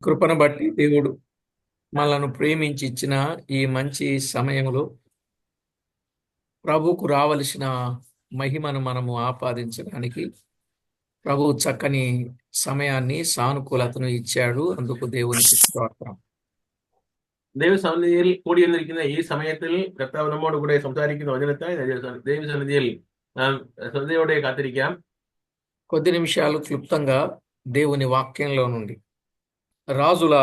కృపను బట్టి దేవుడు మనలను ప్రేమించి ఇచ్చిన ఈ మంచి సమయంలో ప్రభువుకు రావలసిన మహిమను మనము ఆపాదించడానికి ప్రభువు చక్కని సమయాన్ని సానుకూలతను ఇచ్చాడు. అందుకు దేవునికి స్తోత్రం. ദൈവസന്നിധിയിൽ കൂടിയിരിക്കുന്ന ഈ സമയത്തിൽ കർത്താവ് നമ്മോട് കൂടെ സംസാരിക്കുന്ന വചനത്തായി ദൈവസന്നിധിയിൽ നാം ശ്രദ്ധയോടെ കാത്തിരിക്കാം. కొద్ది నిమిషాలు క్లుప్తంగా దేవుని వాక్యంలో నుండి రాజుల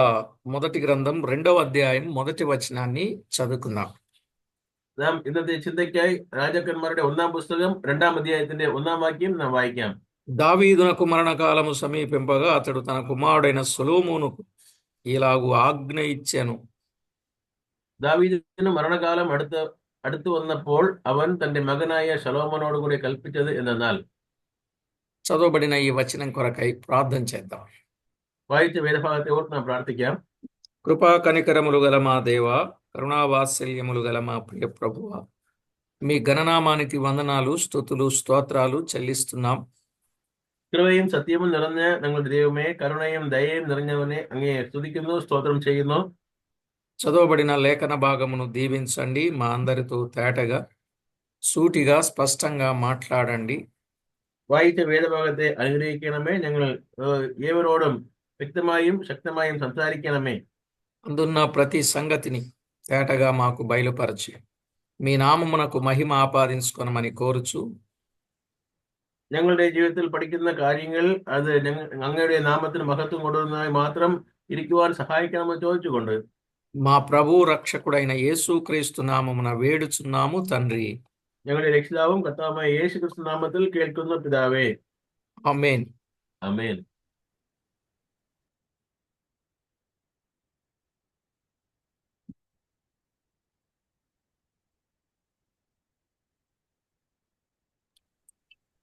మొదటి గ్రంథం 2వ అధ్యాయం మొదటి వచనాన్ని చదువుకుందాం. നാം ഇന്നത്തെ ചിന്തയ്ക്കായി രാജാക്കന്മാരുടെ 1-ാം പുസ്തകം 2-ാം അധ്യായത്തിന്റെ 1-ാം വാക്യം നാം വായിക്കാം. దావీదునకు మరణకాలము సమీపింపగా అతడు తన కుమారుడైన సొలొమోనుకు ఇలాగు ఆజ్ఞ ఇచ్చెను. ദാവീദിന് മരണകാലം അടുത്തു വന്നപ്പോൾ അവൻ തന്റെ മകനായ ശലോമോനോട് കൂടെ കൽപ്പിച്ചത് എന്തെന്നാൽ, చదవబడిన ఈ వచనం కొరకై ప్రార్థన చేద్దాం. വായിച്ച വേദഭാഗത്തെ ഓർത്ത് നാം പ്രാർത്ഥിക്കാം. కృపా కనికరములు గల మా దేవ, కరుణావాత్సల్యములు గల మా ప్రియ ప్రభువ, మీ గణనామానికి వందనాలు, స్తుతులు, స్తోత్రాలు చెల్లిస్తున్నాం. കൃപയും സത്യവും നിറഞ്ഞ ഞങ്ങളുടെ ദൈവമേ, കരുണയും ദയയും നിറഞ്ഞവനെ അങ്ങയെ സ്തുതിക്കുന്നു, സ്തോത്രം ചെയ്യുന്നു. చదవబడిన లేఖన భాగమును దీవించండి. మా అందరితో తేటగా, సూటిగా, స్పష్టంగా మాట్లాడండి. വായിച്ച വേദഭാഗത്തെ അനുഗ്രഹിക്കണമേ. ഞങ്ങൾ ഏവരോടും വ്യക്തമായും ശക്തമായും സംസാരിക്കണമേ. అందున్న ప్రతి సంగతిని తేటగా మాకు బయలుపరచి మీ నామమునకు మహిమ ఆపాదించుకొనమని కోరుచు, ഞങ്ങളുടെ ജീവിതത്തിൽ പഠിക്കുന്ന കാര്യങ്ങൾ അത് അങ്ങയുടെ നാമത്തിന് മഹത്വം കൊടുക്കുന്നതായി മാത്രം ഇരിക്കുവാൻ സഹായിക്കണമെന്ന് ചോദിച്ചുകൊണ്ട് మా ప్రభు రక్షకుడైన యేసుక్రీస్తు నామమున వేడుచున్నాము తండ్రి. ഞങ്ങളുടെ രക്ഷിതാവും കർത്താവുമായ യേശു ക്രിസ്തു നാമത്തിൽ കേൾക്കുന്ന പിതാവേ, ఆమేన్. ആമേൻ.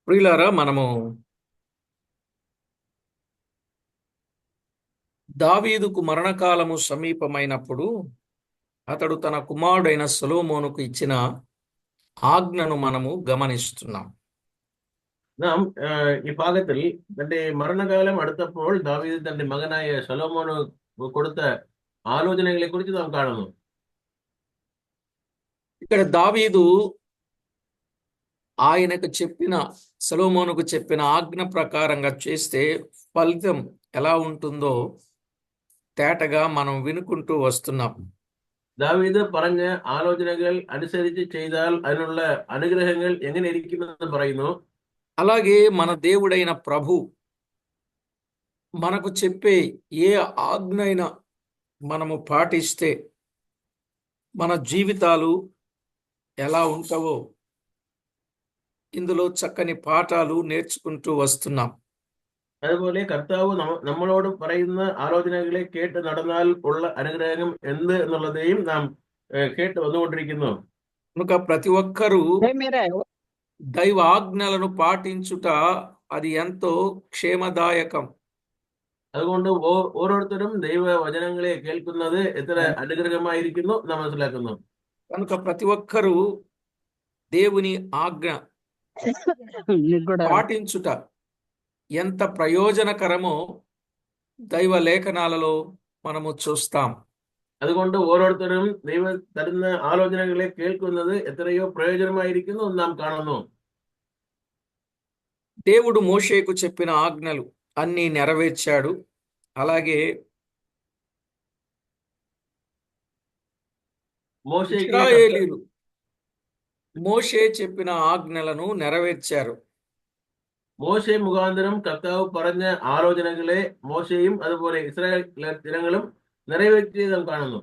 ప్రియులారా, మనము దావీదుకు మరణకాలము సమీపమైనప్పుడు అతడు తన కుమారుడైన సొలొమోనుకు ఇచ్చిన ఆజ్ఞను మనము గమనిస్తున్నాం. നാം ഈ ഭാഗത്തിൽ തന്റെ മരണകാലം അടുത്തപ്പോൾ ദാവീദ് തന്റെ മകനായ ശലോമോന് കൊടുത്ത ആലോചനകളെ കുറിച്ച് നാം കാണുന്നു. ఇక్కడ దావీదు ఆయనకు చెప్పిన, సొలొమోనుకు చెప్పిన ఆజ్ఞ ప్రకారంగా చేస్తే ఫలితం ఎలా ఉంటుందో తేటగా మనం వినుకుంటూ వస్తున్నాం. ദാവീദ് പറഞ്ഞ ആലോചനകൾ അനുസരിച്ച് ചെയ്താൽ അതിനുള്ള അനുഗ്രഹങ്ങൾ എങ്ങനെ ഇരിക്കുമെന്ന് പറയുന്നു. అలాగే మన దేవుడైన ప్రభు మనకు చెప్పే ఏ ఆజ్ఞైనా మనము పాటిస్తే మన జీవితాలు ఎలా ఉంటావో ఇందులో చక్కని పాఠాలు నేర్చుకుంటూ వస్తున్నాం. അതുപോലെ കർത്താവ് നമ്മളോട് പറയുന്ന ആലോചനകളെ കേട്ട് നടന്നാൽ ഉള്ള അനുഗ്രഹം എന്ത് എന്നുള്ളതെയും നാം കേട്ട് വന്നുകൊണ്ടിരിക്കുന്നു. కనుక ప్రతి ఒక్కరూ దైవ ఆజ్ఞలను పాటించుట అది ఎంతో క్షేమదాయకం. അതുകൊണ്ട് ഓരോരുത്തരും ദൈവ വചനങ്ങളെ കേൾക്കുന്നത് എത്ര അനുഗ്രഹമായിരിക്കുന്നു നാം മനസ്സിലാക്കുന്നു. కనుక ప్రతి ఒక్కరూ దేవుని ఆజ్ఞ పాటించుట ఎంత ప్రయోజనకరమో దైవ లేఖనాలలో మనము చూస్తాం. അതുകൊണ്ട് ഓരോരുത്തരും ദൈവം തരുന്ന ആലോചനകളെ കേൾക്കുന്നത് എത്രയോ പ്രയോജനമായിരിക്കുന്നു നാം കാണുന്നു. దేవుడు మోషేకు చెప్పిన ఆజ్ఞలు అన్నీ నెరవేర్చాడు. అలాగే ఇశ్రాయేలీయులు మోషే చెప్పిన ఆజ్ఞలను నెరవేర్చారు. മോശെ മുഖാന്തരം കർത്താവ് പറഞ്ഞ ആലോചനകളെ മോശയും അതുപോലെ ഇസ്രായേൽ ജനങ്ങളും നിറവേറ്റി നാം കാണുന്നു.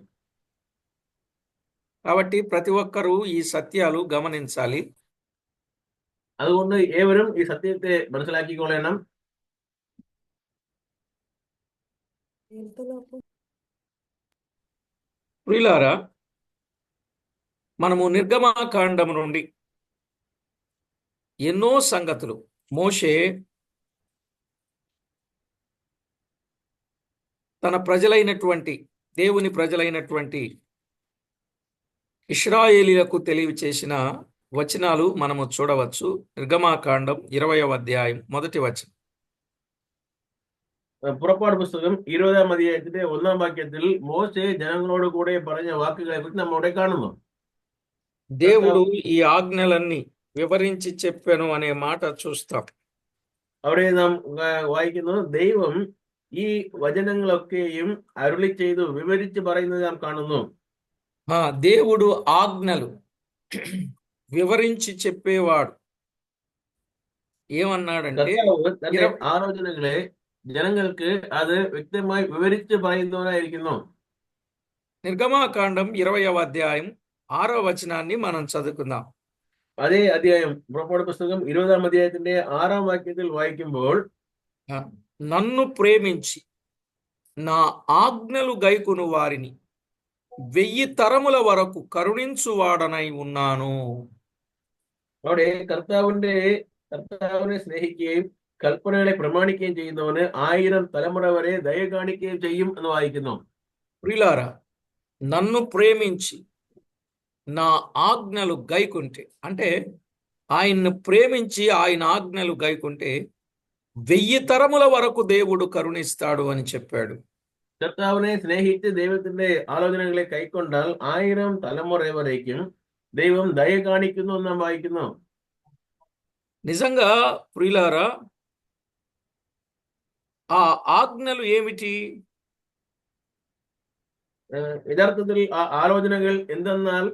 కాబట్టి ప్రతి ఒక్కరూ ఈ సత్యాలు గమనించాలి. അതുകൊണ്ട് ഏവരും ഈ സത്യത്തെ മനസ്സിലാക്കിക്കൊള്ളണം. ప్రియులారా, మనము నిర్గమాకాండము నుండి ఎన్నో సంగతులు మోషే తన ప్రజలైనటువంటి, దేవుని ప్రజలైనటువంటి ఇశ్రాయేలీయులకు తెలియచేసిన వచనాలు మనము చూడవచ్చు. నిర్గమాకాండం 20వ అధ్యాయం మొదటి వచనం. പുറപ്പാട് പുസ്തകം 20-ാം അധ്യായത്തിന്റെ 1-ാം വാക്യത്തിൽ മോശെ ജനങ്ങളോട് കൂടെ പറഞ്ഞ വാക്കുകളെ കുറിച്ച് നമ്മൾ അവിടെ കാണുന്നു. దేవుడు കർത്താവ് ఈ ఆజ్ఞలన్నీ వివరించి చెప్పాను అనే మాట చూస్తాం. അവിടെ നാം വായിക്കുന്നു, ദൈവം ഈ വചനങ്ങളൊക്കെയും അരുളി ചെയ്തു വിവരിച്ച് പറയുന്നത് നാം കാണുന്നു. దేవుడు ఆజ్ఞలు వివరించి చెప్పేవాడు. ఏమన్నాడంటే കർത്താവ് തന്റെ 20 ആലോചനകളെ ജനങ്ങൾക്ക് അത് വ്യക്തമായി വിവരിച്ച് പറയുന്നവനായിരിക്കുന്നു. నిర్గమాకాండం 20వ అధ్యాయం 6వ వచనాన్ని మనం చదువుకుందాం. അതേ അധ്യായം പുറപ്പാട് പുസ്തകം 20-ാം അധ്യായത്തിന്റെ 6-ാം വാക്യത്തിൽ വായിക്കുമ്പോൾ, ఆ, నన్ను ప్రేమించి నా ఆజ్ఞలు గైకొను వారిని 1000 తరముల వరకు కరుణించువాడనై ఉన్నాను. അവിടെ കർത്താവിനെ സ്നേഹിക്കുകയും കൽപ്പനകളെ പ്രമാണിക്കുകയും ചെയ്യുന്നവന് 1000 തലമുറ വരെ ദയ കാണിക്കുകയും ചെയ്യും എന്ന് വായിക്കുന്നു. ప్రియులారా, నన్ను ప్రేమించి నా ఆజ్ఞలు గైకుంటే, అంటే ఆయన్ను ప్రేమించి ఆయన ఆజ్ఞలు గైకుంటే 1000 తరముల వరకు దేవుడు కరుణిస్తాడు అని చెప్పాడు. കർത്താവിനെ സ്നേഹിച്ച് ദൈവത്തിന്റെ ആലോചനകളെ കൈക്കൊണ്ടാൽ 1000 തലമുറ വരേക്കും ദൈവം ദയ കാണിക്കുന്നു എന്ന് നാം വായിക്കുന്നു. నిజంగా ప్రియులారా, ఆ ఆజ్ఞలు ఏమిటి? യഥാർത്ഥത്തിൽ ആ ആലോചനകൾ എന്തെന്നാൽ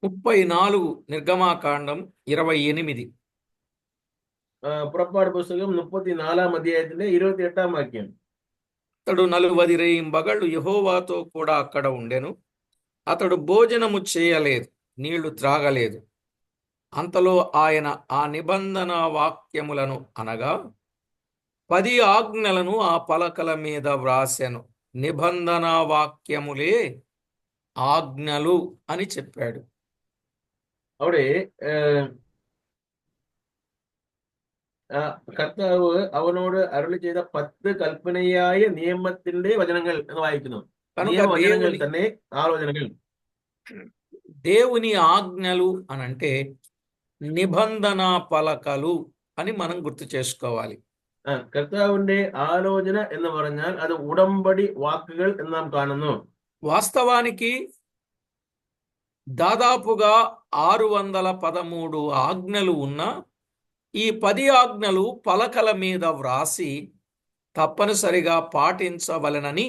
34 నిర్గమాకాండం 28. പുറപ്പാട് പുസ്തകം 34-ാം അധ്യായത്തിന്റെ 28-ാം വാക്യം. అతడు 40 రేయింబగళ్ళు యెహోవాతో కూడా అక్కడ ఉండెను. అతడు భోజనము చేయలేదు, నీళ్లు త్రాగలేదు. అంతలో ఆయన ఆ నిబంధన వాక్యములను అనగా 10 ఆజ్ఞలను ఆ పలకల మీద వ్రాసెను. నిబంధన వాక్యములే ఆజ్ఞలు అని చెప్పాడు. അവിടെ കർത്താവ് അവനോട് അരുളി ചെയ്ത 10 കൽപ്പനയായ നിയമത്തിന്റെ വചനങ്ങൾ എന്ന് വായിക്കുന്നു. కనుక നിയമവചനങ്ങൾ തന്നെ ആലോചനകൾ. దేవుని ఆజ్ఞలు అనంటే నిబంధన పలకలు అని మనం గుర్తు చేసుకోవాలి. കർത്താവിന്റെ ആലോചന എന്ന് പറഞ്ഞാൽ അത് ഉടമ്പടി വാക്കുകൾ എന്ന് നാം കാണുന്നു. వాస్తవానికి దాదాపుగా 613 ఆజ్ఞలు ఉన్న ఈ 10 ఆజ్ఞలు పలకల మీద వ్రాసి తప్పనిసరిగా పాటించవలెనని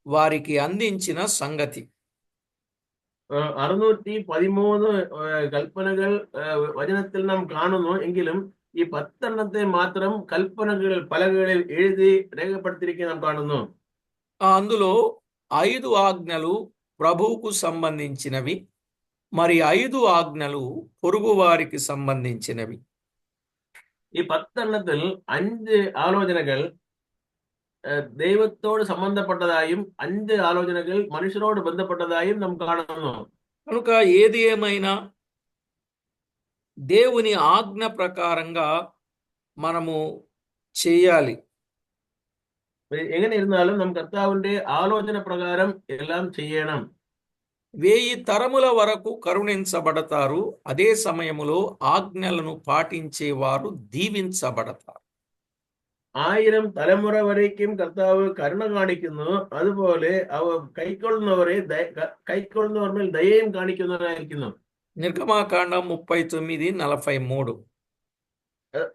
వారికి అందించిన సంగతి. 613 കൽപ്പനകൾ വചനത്തിൽ നാം കാണുന്നു. എങ്കിലും ഈ 10 മാത്രം കൽപ്പനകൾ പലകകളിൽ എഴുതി രേഖപ്പെടുത്തിയിരിക്കുന്നത് നാം കാണുന്നു. అందులో 5 ఆజ్ఞలు ప్రభువుకు సంబంధించినవి, మరి 5 ఆజ్ఞలు పొరుగువారికి సంబంధించినవి. ഈ 10 5 ആലോചനകൾ ദൈവത്തോട് സംബന്ധപ്പെട്ടതായും 5 ആലോചനകൾ മനുഷ്യരോട് ബന്ധപ്പെട്ടതായും നാം കാണുന്നു. కనుక ఏది ఏమైనా దేవుని ఆజ్ఞ ప్రకారంగా మనము చేయాలి. എങ്ങനെ ഇരുന്നാലും നാം കർത്താവിന്റെ ആലോചന പ്രകാരം എല്ലാം ചെയ്യണം. 1000 తరముల వరకు కరుణించబడతారు. అదే సమయములో ఆజ్ఞలను పాటించేవారు దీవించబడతారు. 1000 തലമുറ വരേക്കും കർത്താവ് കരുണ കാണിക്കുന്നു. അതുപോലെ അവ കൈക്കൊള്ളുന്നവർ മേൽ ദയയും കാണിക്കുന്നവരായിരിക്കുന്നു. నిర్గమాకాండం 39:43.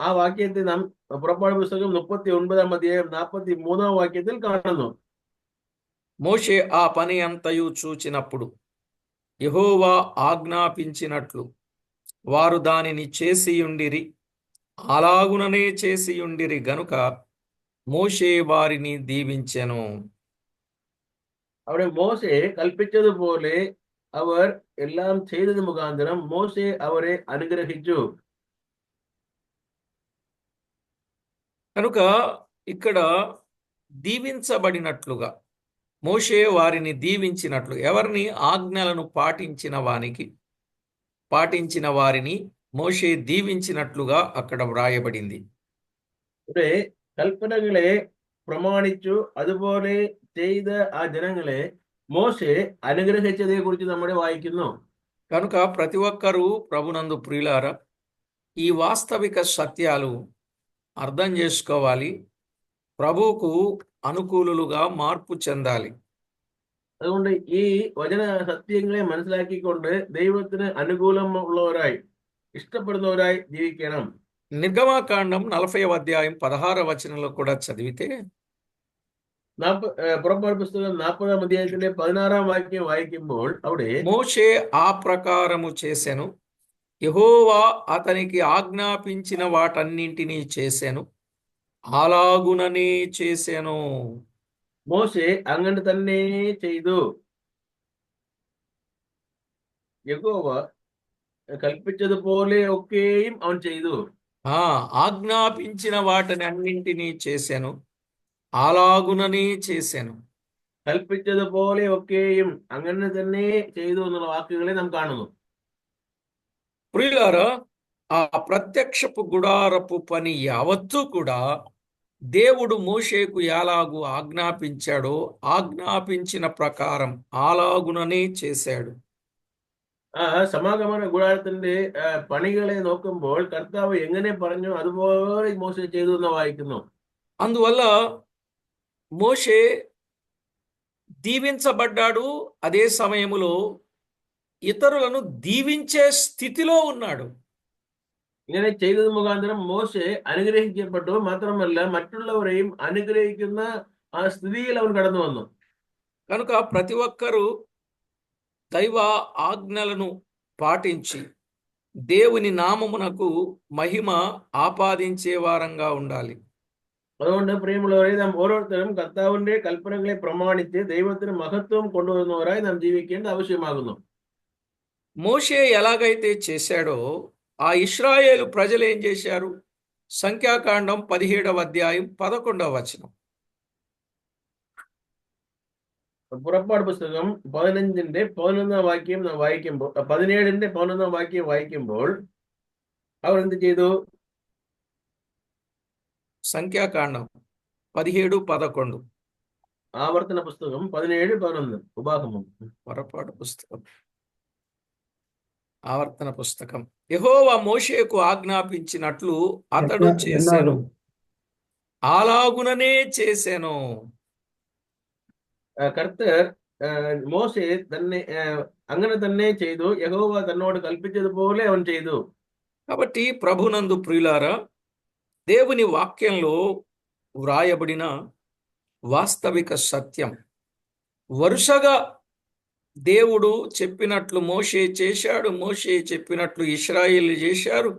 ആ വാക്യത്തെ നാം പുറപ്പാട് പുസ്തകം 39-ാം അധ്യായം 43-ാം വാക്യത്തിൽ കാണുന്നു. మోషే ఆ పని అంతయు చూచినప్పుడు యెహోవా ఆజ్ఞాపించినట్లు వారు దానిని చేసియుండిరి. అలాగుననే చేసియుండిరి గనుక మోషే వారిని దీవించెను. അവിടെ മോശെ കൽപ്പിച്ചതുപോലെ അവർ എല്ലാം ചെയ്തത് മുഖാന്തരം മോശെ അവരെ അനുഗ്രഹിച്ചു. కనుక ఇక్కడ దీవించబడినట్లుగా మోషే వారిని దీవించినట్లు, ఎవరిని? ఆజ్ఞలను పాటించిన వారిని మోషే దీవించినట్లుగా అక్కడ వ్రాయబడింది. ഇവിടെ കൽപ്പനകളെ പ്രമാണിച്ചു അതുപോലെ ചെയ്ത ആ ജനങ്ങളെ മോശെ അനുഗ്രഹിച്ചതെ കുറിച്ച് നമ്മുടെ വായിക്കുന്നു. కనుక ప్రతి ఒక్కరూ ప్రభునందు ప్రియులారా, ఈ వాస్తవిక సత్యాలు అర్థం చేసుకోవాలి, ప్రభువుకు అనుకూలులుగా మార్పు చెందాలి. അതുകൊണ്ട് ഈ വചന സത്യങ്ങളെ മനസ്സിലാക്കിക്കൊണ്ട് ദൈവത്തിന് അനുകൂലമുള്ളവരായി ഇഷ്ടപ്പെടുന്നവരായി ജീവിക്കണം. నిర్గమాకాండం 40వ అధ్యాయం 16వ వచనంలో కూడా చదివితే പുറപ്പാട് പുസ്തകം 40-ാം അധ്യായത്തിന്റെ 16-ാം വാക്യം വായിക്കുമ്പോൾ അവിടെ మోషే ఆ ప్రకారము చేసెను, యెహోవా అతనికి ఆజ్ఞాపించిన వాటన్నింటినీ చేసెను, అలాగుననే చేసెను. മോശെ അങ്ങനെ തന്നെ ചെയ്തു. യഹോവ കൽപ്പിച്ചതുപോലെ ഒക്കെയും അവൻ ചെയ്തു. ఆజ్ఞాపించిన వాటిని అన్నింటినీ చేసెను, అలాగుననే చేసెను. കൽപ്പിച്ചതുപോലെ ഒക്കെയും അങ്ങനെ തന്നെ ചെയ്തു എന്നുള്ള വാക്കുകളെ നാം കാണുന്നു. ప్రియులారా, ఆ ప్రత్యక్షపు గుడారపు పని యావత్తూ కూడా దేవుడు మోషేకు ఎలాగూ ఆజ్ఞాపించాడో ఆజ్ఞాపించిన ప్రకారం అలాగుననే చేశాడు. ആ സമാഗമന കൂടാരത്തിന്റെ പണികളെ നോക്കുമ്പോൾ കർത്താവ് എങ്ങനെ പറഞ്ഞു അതുപോലെ മോശെ ചെയ്തു എന്ന് വായിക്കുന്നു. అందువల్ల మోషే దీవించబడ్డాడు, అదే సమయములో ఇతరులను దీవించే స్థితిలో ఉన్నాడు. ഇങ്ങനെ ചെയ്തത് മുഖാന്തരം മോശെ അനുഗ്രഹിക്കപ്പെട്ടു. മാത്രമല്ല മറ്റുള്ളവരെയും അനുഗ്രഹിക്കുന്ന ആ സ്ഥിതിയിൽ അവൻ കടന്നു വന്നു. కనుక ప్రతి ఒక్కరూ దైవ ఆజ్ఞలను పాటించి దేవుని నామమునకు మహిమ ఆపాదించే వారంగా ఉండాలి. അതുകൊണ്ട് പ്രിയമുള്ളവരെ, നാം ഓരോരുത്തരും കർത്താവിന്റെ കൽപ്പനകളെ പ്രമാണിച്ച് ദൈവത്തിന് മഹത്വം കൊണ്ടുവരുന്നവരായി നാം ജീവിക്കേണ്ട ആവശ്യമാകുന്നു. మోషే ఎలాగైతే చేశాడో ఆ ఇశ్రాయేలు ప్రజలు ఏం చేశారు? సంఖ్యాకాండం 17వ అధ్యాయం 11వ వచనం. പുറപ്പാട് പുസ്തകം 15-ന്റെ 11-ാം വാക്യം നാം വായിക്കുമ്പോൾ 17-ന്റെ 11-ാം വാക്യം വായിക്കുമ്പോൾ അവർ എന്ത് ചെയ്തു? సంఖ్యాకాండం 17-11. ആവർത്തന പുസ്തകം 17-11 ഉപാഗമം. పొరపాటు పుస్తకం, ఆవర్తన పుస్తకం. యెహోవా మోషేకు ఆజ్ఞాపించినట్లు అతడు చేసెను, అలాగుననే చేసెను. കർത്തർ മോശെ തന്നെ അങ്ങനെ തന്നെ ചെയ്തു. യഹോവ തന്നോട് കൽപ്പിച്ചതുപോലെ അവൻ ചെയ്തു. కాబట్టి ప్రభునందు ప్రియులారా, దేవుని వాక్యంలో వ్రాయబడిన వాస్తవిక సత్యం వరుసగా దేవుడు చెప్పినట్లు మోషే చేశాడు, మోషే చెప్పినట్లు ఇశ్రాయేలు చేశారు.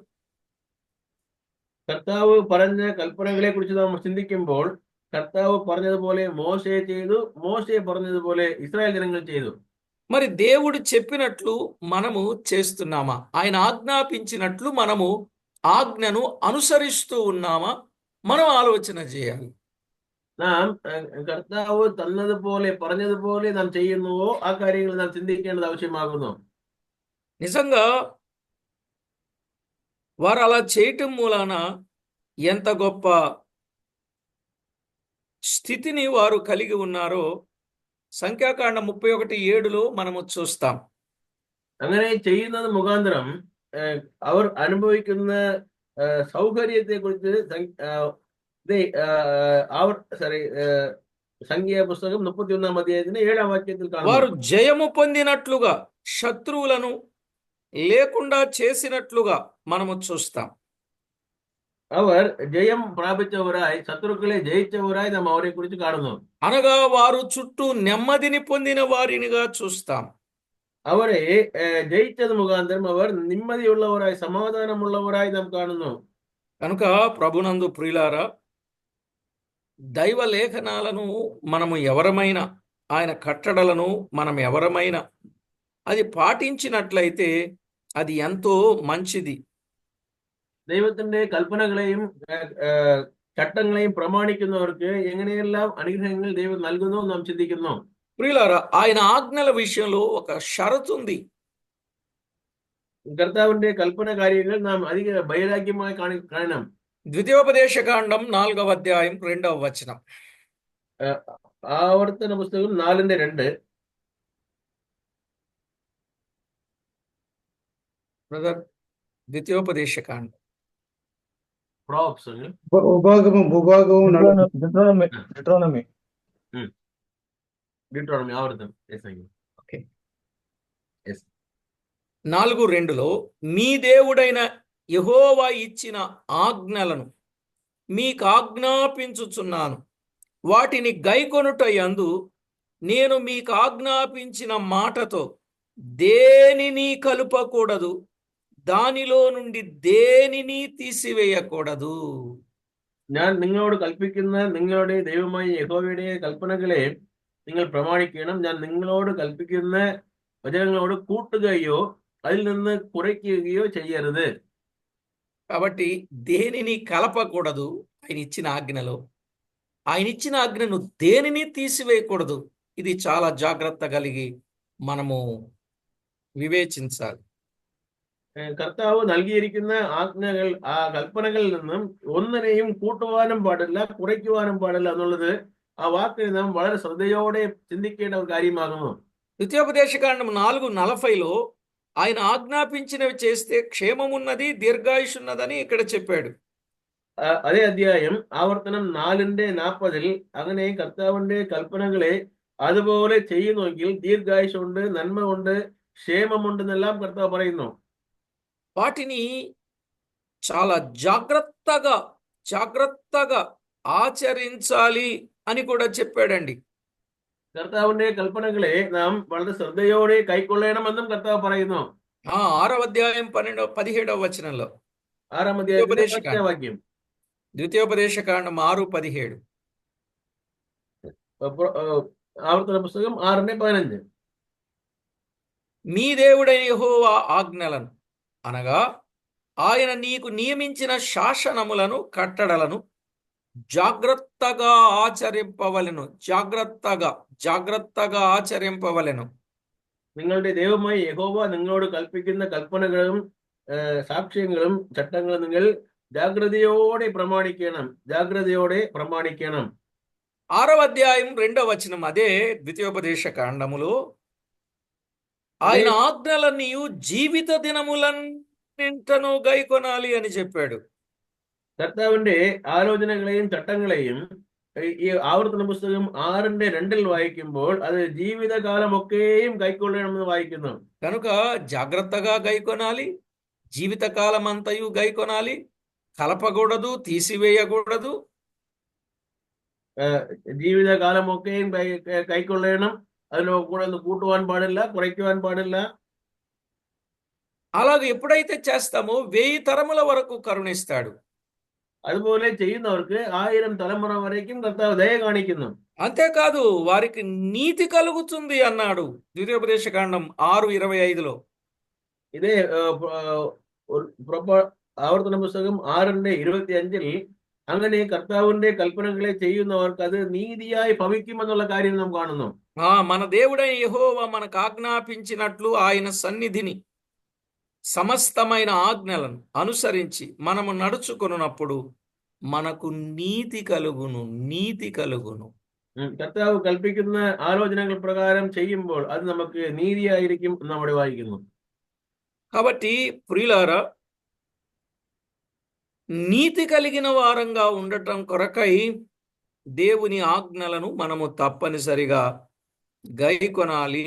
കർത്താവ് പറഞ്ഞ കൽപ്പനകളെ കുറിച്ച് നാം ചിന്തിക്കുമ്പോൾ കർത്താവ് പറഞ്ഞതുപോലെ മോശെ ചെയ്തു, മോശെ പറഞ്ഞതുപോലെ ഇസ്രായേൽ ജനങ്ങൾ ചെയ്തു. మరి దేవుడు చెప్పినట్లు మనము చేస్తున్నామా? ఆయన ఆజ్ఞాపించినట్లు మనము ఆజ్ఞను అనుసరిస్తూ ఉన్నామా? మనం ఆలోచన చేయాలి. നാം കർത്താവ് തന്നതുപോലെ പറഞ്ഞതുപോലെ നാം ചെയ്യുന്നുവോ ആ കാര്യങ്ങൾ നാം ചിന്തിക്കേണ്ടത് ആവശ്യമാകുന്നു. నిజంగా వారు అలా చేయటం మూలాన ఎంత గొప్ప స్థితిని వారు కలిగి ఉన్నారో సంఖ్యాకాండం 31:7లో మనము చూస్తాం. അങ്ങനെ ചെയ്യുന്നത് മുഖാന്തരം അവർ അനുഭവിക്കുന്ന സൗകര്യത്തെ കുറിച്ച് సంఖ్యా పుస్తకం 31-వ అధ్యాయం 7వ వాక్యത്തിൽ వారు കാണുന്നു. జయము పొందినట్లుగా, శత్రువులను లేకుండా చేసినట్లుగా మనము చూస్తాం. അവർ ജയം പ്രാപിച്ചവരായി, ശത്രുക്കളെ ജയിച്ചവരായി നാം അവരെ കുറിച്ച് കാണുന്നു. అనగా వారు చుట్టూ నెమ్మదిని పొందిన వారినిగా చూస్తాం. അവരെ ജയിച്ചത് മുഖാന്തരം അവർ നിമ്മതിയുള്ളവരായി, సమాధానముള്ളవరాయి നാം കാണുന്നു. కనుక ప్రభునందు ప్రియులారా, దైవ లేఖనాలను మనము ఎవరమైనా, ఆయన కట్టడలను మనం ఎవరమైనా అది పాటించినట్లయితే అది ఎంతో మంచిది. ദൈവത്തിന്റെ കൽപ്പനകളെയും ചട്ടങ്ങളെയും പ്രമാണിക്കുന്നവർക്ക് എങ്ങനെയെല്ലാം അനുഗ്രഹങ്ങൾ ദൈവം നൽകുന്നു നാം ചിന്തിക്കുന്നു. ప్రియులారా, ఆయన ఆజ్ఞల విషయంలో ఒక షరతు ఉంది. കർത്താവിന്റെ കൽപ്പന കാര്യങ്ങൾ നാം അധിക വൈരാഗ്യമായി കാണണം. ద్వితీయోపదేశకాండం 4వ అధ్యాయం 2వ వచనం. ആവർത്തന പുസ്തകം 4:2. బ్రదర్, ద్వితీయోపదేశకాండం ప్రోప్స్ ఉభాగము భూభాగము నడుము. డిట్రోనమీ డిట్రోనమీ డ్యూటరానమీ ఆవర్తనం. ఎస్ అయ్యి. ఓకే. ఎస్. 4:2లో మీ దేవుడైన యెహోవా ఇచ్చిన ఆజ్ఞలను మీకు ఆజ్ఞాపించుచున్నాను, వాటిని గైకొనుటయందు నేను మీకు ఆజ్ఞాపించిన మాటతో దేనిని కలుపకూడదు, దానిలో నుండి దేనిని തീസിവേയக்கூడదు. ഞാൻ നിങ്ങളോട് കൽപ്പിക്കുന്ന നിങ്ങളുടെ ദൈവമായ യഹോവയുടെ കൽപ്പനകളെ നിങ്ങൾ പ്രമാണിക്കണം. ഞാൻ നിങ്ങളോട് കൽപ്പിക്കുന്ന വചനങ്ങളോട് കൂട്ടുകയോ അതിൽ നിന്ന് കുറയ്ക്കുകയോ ചെയ്യരുത്. కాబట్టి దేనిని కలపకూడదు ఆయన ఇచ్చిన ఆజ్ఞలో. ఆయన ఇచ్చిన ఆజ్ఞను దేనిని తీసివేయకూడదు. ఇది చాలా జాగ్రత్త కలిగి మనము വിവേചിంచాలి. കർത്താവ് നൽകിയിരിക്കുന്ന ആജ്ഞകൾ, ആ കൽപ്പനകളിൽ നിന്നും ഒന്നിനെയും കൂട്ടുവാനും പാടില്ല, കുറയ്ക്കുവാനും പാടില്ല എന്നുള്ളത് ആ വാക്കിൽ നാം വളരെ ശ്രദ്ധയോടെ ചിന്തിക്കേണ്ട ഒരു കാര്യമാകുന്നു. ద్వితీయోపదేశకాండం 4:40లో ఆయన ఆజ్ఞాపించినవి చేస్తే క్షేమమున్నది, దీర్ఘాయుషున్నదని ఇక్కడ చెప్పాడు. അതേ അധ്യായം ആവർത്തനം 4:40 അങ്ങനെ കർത്താവിന്റെ കൽപ്പനകളെ അതുപോലെ ചെയ്യുന്നുവെങ്കിൽ ദീർഘായുഷുണ്ട്, നന്മ ഉണ്ട്, ക്ഷേമമുണ്ടെന്നെല്ലാം കർത്താവ് പറയുന്നു. వాటిని చాలా జాగ్రత్తగా ఆచరించాలి అని కూడా చెప్పాడండి. കർത്താവിന്റെ കൽപ്പനകളെ നാം വളരെ ശ്രദ്ധയോടെ കൈക്കൊള്ളണമെന്നും കർത്താവ് പറയുന്നു. 6వ అధ్యాయం 17వ వచనంలో 6ാം അധ്യായത്തിലെ 10ാം വാക്യം. ద్వితీయోపదేశకాండం 6:17. ఆవర్తన పుస్తకం 6:15. మీ దేవుడైన యెహోవా ఆజ్ఞలను అనగా ఆయన నీకు నియమించిన శాసనములను కట్టడలను జాగ్రత్తగా ఆచరింపవలెను. జాగ్రత్తగా ఆచరింపవలెను. നിങ്ങളുടെ ദൈവമായ യഹോവ നിങ്ങളോട് കൽപ്പിക്കുന്ന കൽപ്പനകളും സാക്ഷ്യങ്ങളും ചട്ടങ്ങളും നിങ്ങൾ జాగ్రత్తയോടെ ప్రమాణిക്കണം. 6వ అధ్యాయం 2వ వచనం అదే ద్వితీయోపదేశ కాండములో ఆయన ఆజ్ఞలన్నీ జీవిత దినములన్నింటను గైకొనాలి అని చెప్పాడు. കർത്താവിന്റെ ആലോചനകളെയും ചട്ടങ്ങളെയും ഈ ആവർത്തന പുസ്തകം 6:2 വായിക്കുമ്പോൾ അത് ജീവിതകാലമൊക്കെയും കൈക്കൊള്ളണമെന്ന് വായിക്കുന്നു. కనుక జాగ్రత్తగా గైకొనాలి, జీవితకాలం అంతయు గైకొనాలి, కలపకూడదు, తీసివేయకూడదు. ജീവിതകാലമൊക്കെയും കൈക്കൊള്ളണം. അതിന് കൂടെ ഒന്ന് കൂട്ടുവാൻ പാടില്ല, കുറയ്ക്കുവാൻ പാടില്ല. అలాగే ఎప్పుడైతే చేస్తామో 1000 తరముల వరకు కరుణిస్తాడు. അതുപോലെ ചെയ്യുന്നവർക്ക് 1000 തലമുറ വരയ്ക്കും കർത്താവ് ദയ കാണിക്കുന്നു. అంతేకాదు వారికి నీతి కలుగుతుంది అన్నాడు ద్వితీయోపదేశకాండం 6:25లో. ഇതേ ആവർത്തന പുസ്തകം 6:25 അങ്ങനെ കർത്താവിന്റെ കൽപ്പനകളെ ചെയ്യുന്നവർക്ക് അത് നീതിയായി ഭവിക്കുമെന്നുള്ള കാര്യം നാം കാണുന്നു. మన దేవుడైన యెహోవా మనకు ఆజ్ఞాపించినట్లు ఆయన సన్నిధిని సమస్తమైన ఆజ్ఞలను అనుసరించి మనము నడుచుకొనున్నప్పుడు మనకు నీతి కలుగును. കർത്താവ് കൽപ്പിക്കുന്ന ആലോചനകൾ പ്രകാരം ചെയ്യുമ്പോൾ അത് നമുക്ക് നീതിയായിരിക്കും എന്ന് അവിടെ വായിക്കുന്നു. కాబట్టి ప్రియులారా, నీతి కలిగిన వారంగా ఉండటం కొరకై దేవుని ఆజ్ఞలను మనము తప్పనిసరిగా గైకొనాలి.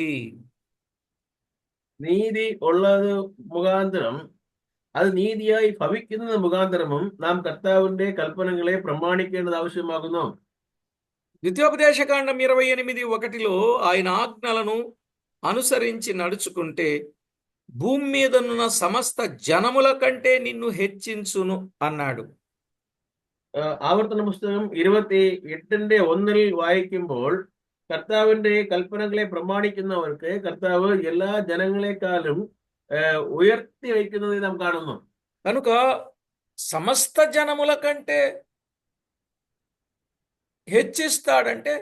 നീതി ഉള്ളത് മുഖാന്തരം, അത് നീതിയായി ഭവിക്കുന്നത് മുഖാന്തരമും നാം കർത്താവിന്റെ കൽപ്പനകളെ പ്രമാണിക്കേണ്ടത് ആവശ്യമാകുന്നു. ద్వితీయోపదేశకాండం 28:1లో ఆయన ఆజ్ఞలను అనుసరించి నడుచుకుంటే భూమి మీదనున్న సమస్త జనముల కంటే నిన్ను హెచ్చించును అన్నాడు. ആവർത്തന പുസ്തകം 28:1 വായിക്കുമ്പോൾ കർത്താവിന്റെ കൽപ്പനകളെ പ്രമാണിക്കുന്നവർക്ക് കർത്താവ് എല്ലാ ജനങ്ങളെക്കാളും ഉയർത്തി വയ്ക്കുന്നത് നാം കാണുന്നു. కనుక సమస్త జనముల కంటే హెచ్చిస్తాడంటే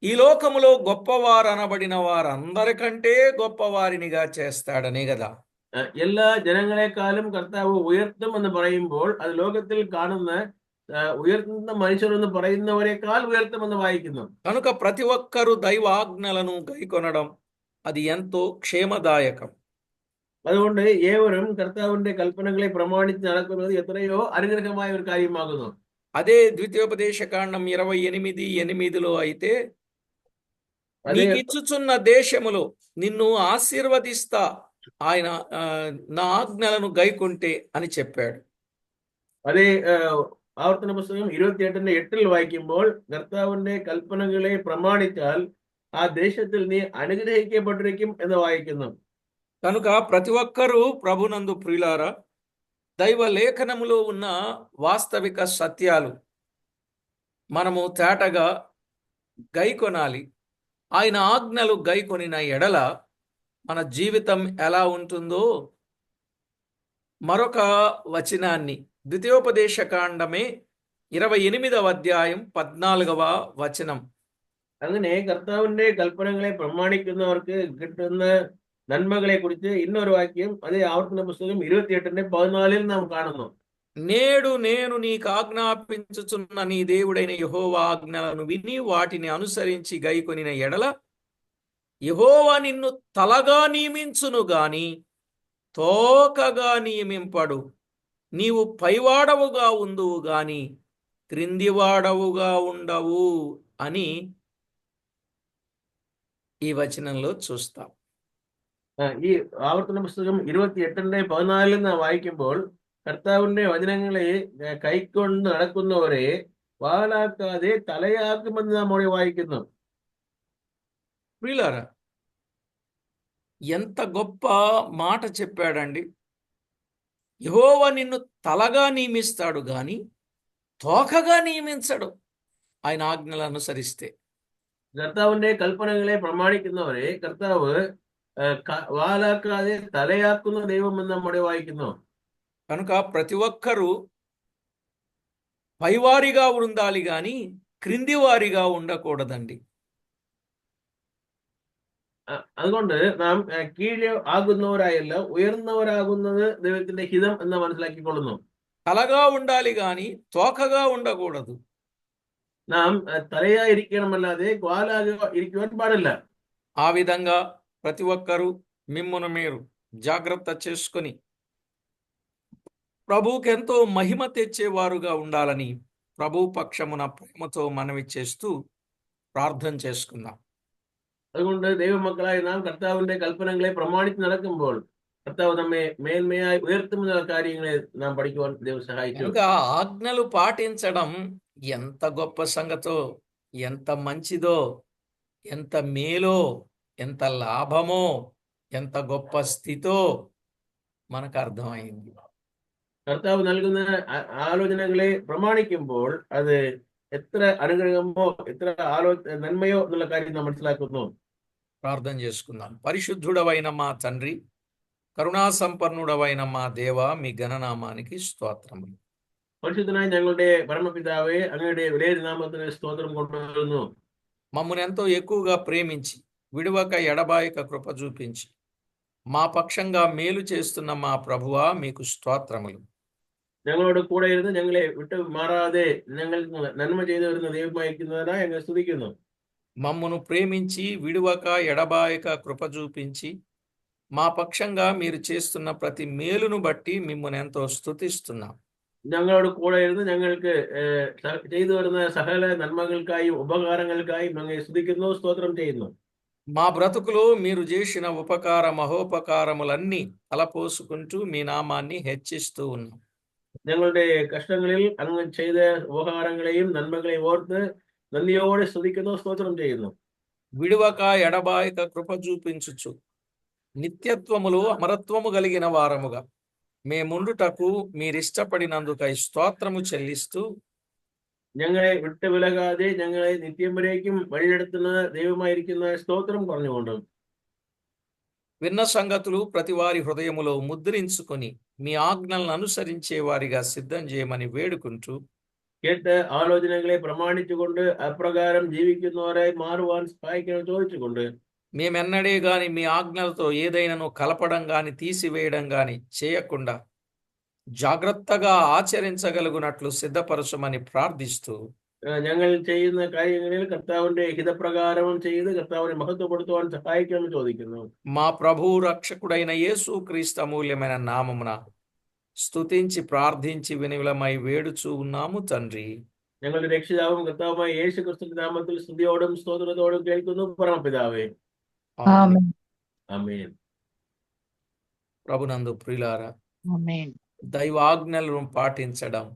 ఈ లోకములో గొప్పవారు అనబడిన వారందరికంటే గొప్పవారినిగా చేస్తాడనే కదా. എല്ലാ ജനങ്ങളെക്കാളും കർത്താവ് ഉയർത്തും എന്ന് പറയുമ്പോൾ അത് ലോകത്തിൽ കാണുന്ന ഉയർത്തുന്ന മനുഷ്യരെന്ന് പറയുന്നവരെക്കാൾ ഉയർത്തുമെന്ന് വായിക്കുന്നു. కనుక ప్రతి ఒక్కరూ దైవ ఆజ్ఞలను గైకొనడం అది ఎంతో క్షేమదాయకం. അതുകൊണ്ട് ഏവരും കർത്താവിന്റെ കൽപ്പനകളെ പ്രമാണിച്ച് നടക്കുന്നത് എത്രയോ അനുഗ്രഹമായ ഒരു കാര്യമാകുന്നു. అదే ద్వితీయోపదేశ కాండం 28:8 అయితే అదే నీకిచ్చుచున్న దేశములో నిన్ను ఆశీర్వదిస్తా ఆయన నా ఆజ్ఞలను గైకుంటే అని చెప్పాడు. അതേ ആവർത്തന പുസ്തകം 28:8 വായിക്കുമ്പോൾ കർത്താവിന്റെ കൽപ്പനകളെ പ്രമാണിച്ചാൽ ആ ദേശത്തിൽ നീ അനുഗ്രഹിക്കപ്പെട്ടിരിക്കും എന്ന് വായിക്കുന്നു. కనుక ప్రతి ఒక్కరూ ప్రభునందు ప్రియులారా దైవ లేఖనములో ఉన్న వాస్తవిక సత్యాలు మనము తేటగా గైకొనాలి. ఆయన ఆజ్ఞలు గైకొనిన ఎడల మన జీవితం ఎలా ఉంటుందో మరొక వచనాన్ని ద్వితీయోపదేశ కాండమే 28వ అధ్యాయం 14వ వచనం. അങ്ങനെ കർത്താവിന്റെ കൽപ്പനകളെ പ്രമാണിക്കുന്നവർക്ക് കിട്ടുന്ന നന്മകളെ കുറിച്ച് ഇന്നൊരു വാക്യം അതേ ആവർത്തന പുസ്തകം 28:14 നാം കാണുന്നു. నేడు నేను నీకు ఆజ్ఞాపించుచున్న నీ దేవుడైన యెహోవా ఆజ్ఞలను విని వాటిని అనుసరించి గైకొనిన ఎడల యెహోవా నిన్ను తలగా నియమించును గాని తోకగా నియమింపడు. నీవు పైవాడవుగా ఉందువు గాని క్రిందివాడవుగా ఉండవు అని ఈ వచనంలో చూస్తాం. ഈ ആവർത്തന പുസ്തകം 28:14 നാം വായിക്കുമ്പോൾ കർത്താവിന്റെ വചനങ്ങളെ കൈക്കൊണ്ട് നടക്കുന്നവരെ വാലാക്കാതെ തലയാക്കുമെന്ന് നാം അവിടെ വായിക്കുന്നു. ప్రియులారా, ఎంత గొప్ప మాట చెప్పాడండి. యెహోవా నిన్ను తలగా నియమిస్తాడు గాని తోకగా నియమించడు ఆయన ఆజ్ఞలు అనుసరిస్తే. കർത്താവിന്റെ കൽപ്പനകളെ പ്രമാണിക്കുന്നവരെ കർത്താവ് വാലാക്കാതെ തലയാക്കുന്ന ദൈവമെന്ന് നമ്മുടെ വായിക്കുന്നു. కనుక ప్రతి ఒక్కరూ పైవారిగా ఉండాలి గాని క్రిందివారిగా ఉండకూడదండి. അതുകൊണ്ട് നാം കീഴെ ആകുന്നവരായല്ല ഉയർന്നവരാകുന്നത് ദൈവത്തിന്റെ ഹിതം എന്ന് മനസ്സിലാക്കിക്കൊള്ളുന്നു. తలగా ఉండాలి గాని తోకగా ఉండకూడదు. നാം തലയായിരിക്കണമല്ലാതെ വാലാക ഇരിക്കുവാൻ പാടില്ല. ఆ విధంగా ప్రతి ఒక్కరూ మిమ్మును మీరు జాగ్రత్త చేసుకొని ప్రభువుకెంతో మహిమ తెచ్చేవారుగా ఉండాలని ప్రభు పక్షమున ప్రేమతో మనవి చేస్తూ ప్రార్థన చేసుకుందాం. അതുകൊണ്ട് ദൈവമക്കളായി നാം കർത്താവിന്റെ കൽപ്പനകളെ പ്രമാണിച്ച് നടക്കുമ്പോൾ കർത്താവ് നമ്മെ മേന്മയായി ഉയർത്തുന്ന കാര്യങ്ങളെ നാം പഠിക്കുവാൻ ദൈവം സഹായിച്ചു. ఇంకా ఆజ్ఞలు పాటించడం ఎంత గొప్ప సంగతో, ఎంత మంచిదో, ఎంత మేలో, ఎంత లాభమో, ఎంత గొప్ప స్థితో మనకు అర్థమైంది. കർത്താവ് നൽകുന്ന ആലോചനകളെ പ്രമാണിക്കുമ്പോൾ അത് എത്ര അനുഗ്രഹമോ എത്ര നന്മയോ എന്നുള്ള കാര്യം നാം മനസ്സിലാക്കുന്നു. ప్రార్థన చేసుకుందాం. పరిశుద్ధుడవైన మా తండ్రి, కరుణా సంపన్నుడవైన మా దేవ, మీ ఘననామానికి స్తోత్రములు. పరిశుద్ధనాയ ഞങ്ങളുടെ పరమపితావే, അങ്ങയുടെ విలేని నామത്തിന് స్తోత్రం కొట్టుకొనును. మమ్మల్ని ఎంతో ఎక్కువగా ప్రేమించి విడువక ఎడబాయక కృప చూపించి మా పక్షంగా మేలు చేస్తున్న మా ప్రభువా, మీకు స్తోత్రములు. ഞങ്ങളോട് കൂടെ ഇരുന്ന് ഞങ്ങളെ വിട്ടു മാറാതെ ഞങ്ങൾ നന്മ ചെയ്തു വരുന്ന ദൈവമായിരിക്കുന്നതിനായി ഞങ്ങൾ സ്തുതിക്കുന്നു. మమ్మను ప్రేమించి విడువక ఎడబాయక కృప చూపించి మా పక్షంగా మీరు చేస్తున్న ప్రతి మేలును బట్టి మిమ్మల్ని ఎంతో స్తుతిస్తున్నాం. ഞങ്ങളോട് കൂടെ ഇരുന്ന് ഞങ്ങൾക്ക് ചെയ്തു വരുന്ന സകല നന്മകൾക്കായും ഉപകാരങ്ങൾക്കായും ഞങ്ങൾ സ്തുതിക്കുന്നു, സ്തോത്രം ചെയ്യുന്നു. మా బ్రతుకులో మీరు చేసిన ఉపకార మహోపకారములన్నీ తలపోసుకుంటూ మీ నామాన్ని హెచ్చిస్తూ ఉన్నాం. ഞങ്ങളുടെ കഷ്ടങ്ങളിൽ അങ്ങ് ചെയ്ത ഉപകാരങ്ങളെയും നന്മകളെയും ഓർത്ത് നന്ദിയോടെ സ്തുതിക്കുന്നു, സ്തോത്രം ചെയ്യുന്നു. విడువక ఎడబాయక కృప చూపించుచు నిత్యత్వములో అమరత్వము కలిగిన వారముగా మేముండుటకు మీరిష్టపడినందుకై స్తోత్రము చెల్లిస్తూ ഞങ്ങളെ വിട്ടു വിലകാതെ ഞങ്ങളെ നിത്യം വരേക്കും വഴിയെടുത്തുന്ന ദൈവമായിരിക്കുന്ന സ്തോത്രം പറഞ്ഞുകൊണ്ട് విన్న సంగతులు ప్రతి వారి హృదయములో ముద్రించుకొని మీ ఆజ్ఞలను అనుసరించే వారిగా సిద్ధం చేయమని వేడుకుంటూ കേട്ട് ആലോചനകളെ പ്രമാണിച്ചുകൊണ്ട് അപ്രകാരം ജീവിക്കുന്നവരായി മാറുവാൻ സഹായിക്കണം ചോദിച്ചുകൊണ്ട് మేమెన్నడే గాని మీ ఆజ్ఞలతో ఏదైనాను కలపడం గాని తీసివేయడం గాని చేయకుండా జాగ్రత్తగా ఆచరించగలుగునట్లు సిద్ధపరచమని ప్రార్థిస్తూ ഞങ്ങൾ ചെയ്യുന്ന കാര്യങ്ങളിൽ കർത്താവിന്റെ ഹിതപ്രകാരം ചെയ്ത് കർത്താവിനെ മഹത്വപ്പെടുത്തുവാൻ സഹായിക്കണമെന്ന് ചോദിക്കുന്നു. మా ప్రభువు రక్షకుడైన యేసు క్రీస్తు అమూల్యమైన నామమున స్తుతించి ప్రార్థించి వినివిలమై వేడుచూ ఉన్నాము తండ్రి. ഞങ്ങളുടെ രക്ഷിതാവും കർത്താവുമായ യേശു ക്രിസ്തുവിന്റെ നാമത്തിൽ സ്തുതിയോടും സ്തോത്രത്തോടും കേൾക്കുന്നു പരമപിതാവേ. ఆమేన్. ആമേൻ. ప్రభునందు ప్రియులారా, ఆమేన్. దైవాజ్ఞలను పాటించడం